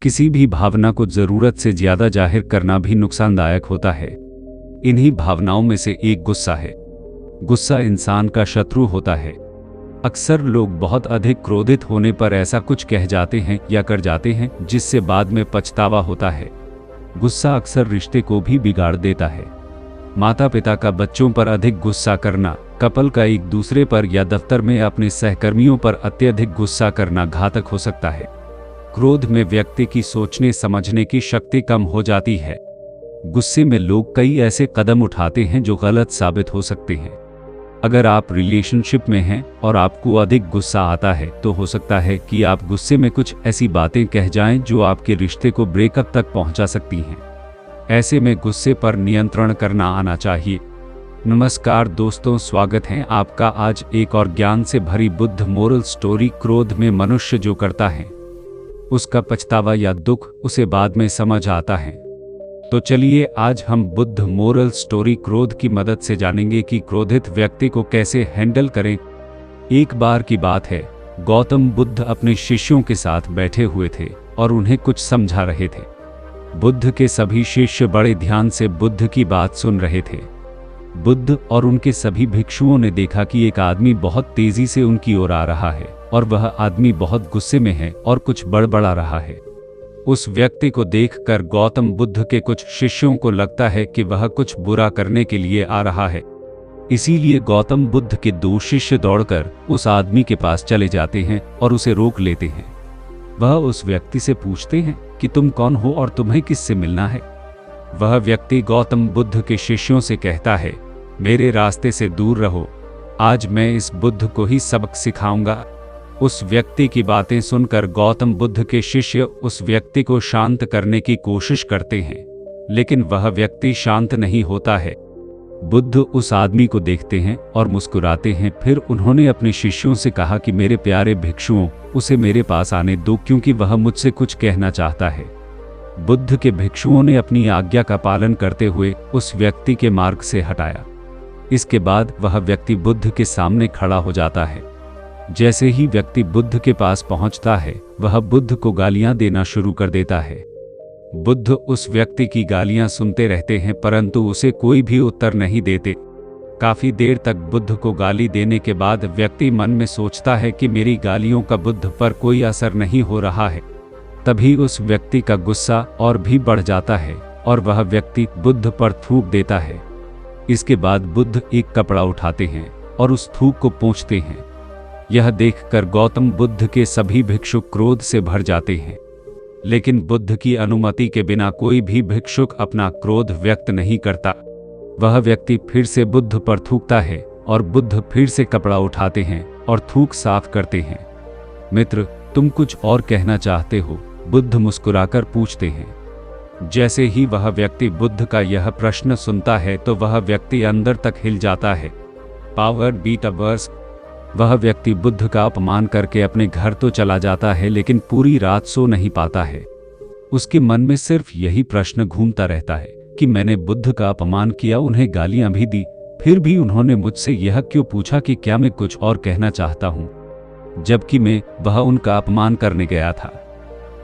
किसी भी भावना को ज़रूरत से ज़्यादा जाहिर करना भी नुकसानदायक होता है। इन्हीं भावनाओं में से एक गुस्सा है। गुस्सा इंसान का शत्रु होता है। अक्सर लोग बहुत अधिक क्रोधित होने पर ऐसा कुछ कह जाते हैं या कर जाते हैं जिससे बाद में पछतावा होता है। गुस्सा अक्सर रिश्ते को भी बिगाड़ देता है। माता पिता का बच्चों पर अधिक गुस्सा करना, कपल का एक दूसरे पर या दफ्तर में अपने सहकर्मियों पर अत्यधिक गुस्सा करना घातक हो सकता है। क्रोध में व्यक्ति की सोचने समझने की शक्ति कम हो जाती है। गुस्से में लोग कई ऐसे कदम उठाते हैं जो गलत साबित हो सकते हैं। अगर आप रिलेशनशिप में हैं और आपको अधिक गुस्सा आता है तो हो सकता है कि आप गुस्से में कुछ ऐसी बातें कह जाएं जो आपके रिश्ते को ब्रेकअप तक पहुंचा सकती हैं। ऐसे में गुस्से पर नियंत्रण करना आना चाहिए। नमस्कार दोस्तों, स्वागत है आपका आज एक और ज्ञान से भरी बुद्ध मोरल स्टोरी। क्रोध में मनुष्य जो करता है उसका पछतावा या दुख उसे बाद में समझ आता है। तो चलिए आज हम बुद्ध मोरल स्टोरी क्रोध की मदद से जानेंगे कि क्रोधित व्यक्ति को कैसे हैंडल करें। एक बार की बात है, गौतम बुद्ध अपने शिष्यों के साथ बैठे हुए थे और उन्हें कुछ समझा रहे थे। बुद्ध के सभी शिष्य बड़े ध्यान से बुद्ध की बात सुन रहे थे। बुद्ध और उनके सभी भिक्षुओं ने देखा कि एक आदमी बहुत तेजी से उनकी ओर आ रहा है और वह आदमी बहुत गुस्से में है और कुछ बड़बड़ा रहा है। उस व्यक्ति को देखकर गौतम बुद्ध के कुछ शिष्यों को लगता है कि वह कुछ बुरा करने के लिए आ रहा है। इसीलिए गौतम बुद्ध के दो शिष्य दौड़कर उस आदमी के पास चले जाते हैं और उसे रोक लेते हैं। वह उस व्यक्ति से पूछते हैं कि तुम कौन हो और तुम्हें किससे मिलना है। वह व्यक्ति गौतम बुद्ध के शिष्यों से कहता है, मेरे रास्ते से दूर रहो, आज मैं इस बुद्ध को ही सबक सिखाऊंगा। उस व्यक्ति की बातें सुनकर गौतम बुद्ध के शिष्य उस व्यक्ति को शांत करने की कोशिश करते हैं, लेकिन वह व्यक्ति शांत नहीं होता है। बुद्ध उस आदमी को देखते हैं और मुस्कुराते हैं। फिर उन्होंने अपने शिष्यों से कहा कि मेरे प्यारे भिक्षुओं, उसे मेरे पास आने दो क्योंकि वह मुझसे कुछ कहना चाहता है। बुद्ध के भिक्षुओं ने अपनी आज्ञा का पालन करते हुए उस व्यक्ति के मार्ग से हटाया। इसके बाद वह व्यक्ति बुद्ध के सामने खड़ा हो जाता है। जैसे ही व्यक्ति बुद्ध के पास पहुंचता है, वह बुद्ध को गालियां देना शुरू कर देता है। बुद्ध उस व्यक्ति की गालियां सुनते रहते हैं परंतु उसे कोई भी उत्तर नहीं देते। काफी देर तक बुद्ध को गाली देने के बाद व्यक्ति मन में सोचता है कि मेरी गालियों का बुद्ध पर कोई असर नहीं हो रहा है। तभी उस व्यक्ति का गुस्सा और भी बढ़ जाता है और वह व्यक्ति बुद्ध पर थूक देता है। इसके बाद बुद्ध एक कपड़ा उठाते हैं और उस थूक को पोंछते हैं। यह देखकर गौतम बुद्ध के सभी भिक्षुक क्रोध से भर जाते हैं, लेकिन बुद्ध की अनुमति के बिना कोई भी भिक्षुक अपना क्रोध व्यक्त नहीं करता। वह व्यक्ति फिर से बुद्ध पर थूकता है और बुद्ध फिर से कपड़ा उठाते हैं और थूक साफ करते हैं। मित्र, तुम कुछ और कहना चाहते हो? बुद्ध मुस्कुराकर पूछते हैं। जैसे ही वह व्यक्ति बुद्ध का यह प्रश्न सुनता है तो वह व्यक्ति अंदर तक हिल जाता है। Power beat hours. वह व्यक्ति बुद्ध का अपमान करके अपने घर तो चला जाता है, लेकिन पूरी रात सो नहीं पाता है। उसके मन में सिर्फ यही प्रश्न घूमता रहता है कि मैंने बुद्ध का अपमान किया, उन्हें गालियां भी दी, फिर भी उन्होंने मुझसे यह क्यों पूछा कि क्या मैं कुछ और कहना चाहता हूं, जबकि वह उनका अपमान करने गया था।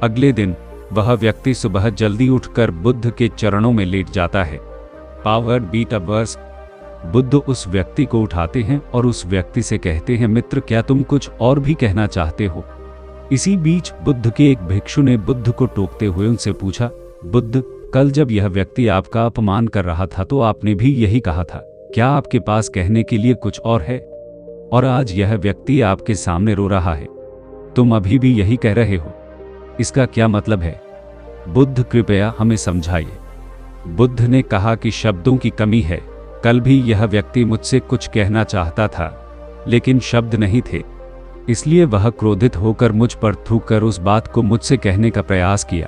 अगले दिन वह व्यक्ति सुबह जल्दी उठकर बुद्ध के चरणों में लेट जाता है। Power beat hours. बुद्ध उस व्यक्ति को उठाते हैं और उस व्यक्ति से कहते हैं, मित्र, क्या तुम कुछ और भी कहना चाहते हो? इसी बीच बुद्ध के एक भिक्षु ने बुद्ध को टोकते हुए उनसे पूछा, बुद्ध, कल जब यह व्यक्ति आपका अपमान कर रहा था तो आपने भी यही कहा था, क्या आपके पास कहने के लिए कुछ और है? और आज यह व्यक्ति आपके सामने रो रहा है, तुम अभी भी यही कह रहे हो, इसका क्या मतलब है? बुद्ध, कृपया हमें समझाइए। बुद्ध ने कहा कि शब्दों की कमी है। कल भी यह व्यक्ति मुझसे कुछ कहना चाहता था, लेकिन शब्द नहीं थे, इसलिए वह क्रोधित होकर मुझ पर थूककर उस बात को मुझसे कहने का प्रयास किया।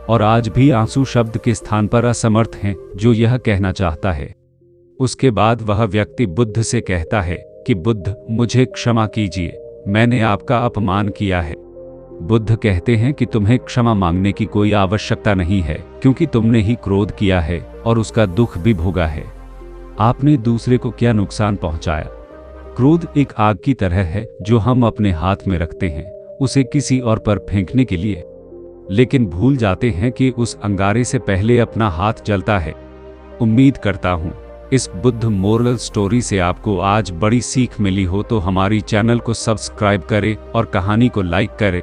और आज भी आंसू शब्द के स्थान पर असमर्थ हैं जो यह कहना चाहता है। उसके बाद वह व्यक्ति बुद्ध से कहता है कि बुद्ध, मुझे क्षमा कीजिए, मैंने आपका अपमान किया है। बुद्ध कहते हैं कि तुम्हें क्षमा मांगने की कोई आवश्यकता नहीं है, क्योंकि तुमने ही क्रोध किया है और उसका दुख भी भोगा है। आपने दूसरे को क्या नुकसान पहुंचाया? क्रोध एक आग की तरह है जो हम अपने हाथ में रखते हैं, उसे किसी और पर फेंकने के लिए। लेकिन भूल जाते हैं कि उस अंगारे से पहले अपना हाथ जलता है। उम्मीद करता हूँ इस बुद्ध मोरल स्टोरी से आपको आज बड़ी सीख मिली हो, तो हमारी चैनल को सब्सक्राइब करें और कहानी को लाइक करें।